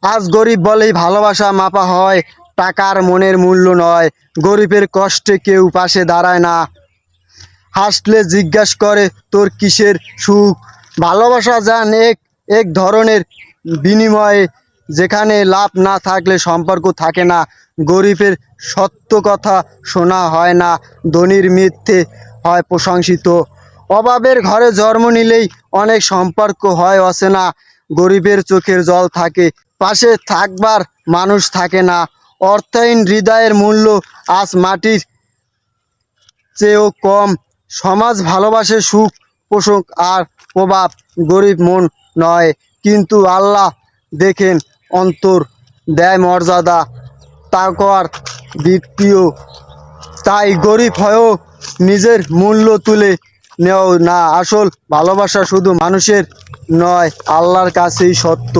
আজ গরিব বলেই ভালোবাসা মাপা হয়, টাকার মনের মূল্য নয়। গরিবের কষ্টে কেউ পাশে দাঁড়ায় না, হাসলে জিজ্ঞাসা করে তোর কিসের সুখ। ভালোবাসা যান এক এক ধরনের বিনিময়ে, যেখানে লাভ না থাকলে সম্পর্ক থাকে না। গরিবের সত্য কথা শোনা হয় না, ধনীর মিথ্যে হয় প্রশংসিত। অভাবের ঘরে জন্ম নিলেই অনেক সম্পর্ক হয় অচেনা। গরিবের চোখের জল থাকে, পাশে থাকবার মানুষ থাকে না। অর্থহীন হৃদয়ের মূল্য আজ মাটির চেয়েও কম। সমাজ ভালোবাসে সুখ, পোষক আর প্রভাব, গরিব মন নয়। কিন্তু আল্লাহ দেখেন অন্তর, দেয় মর্যাদা, তাকওয়ার দ্বিতীয়। তাই গরিব হয়েও নিজের মূল্য তুলে নেও না। আসল ভালোবাসা শুধু মানুষের নয়, আল্লাহর কাছেই সত্য।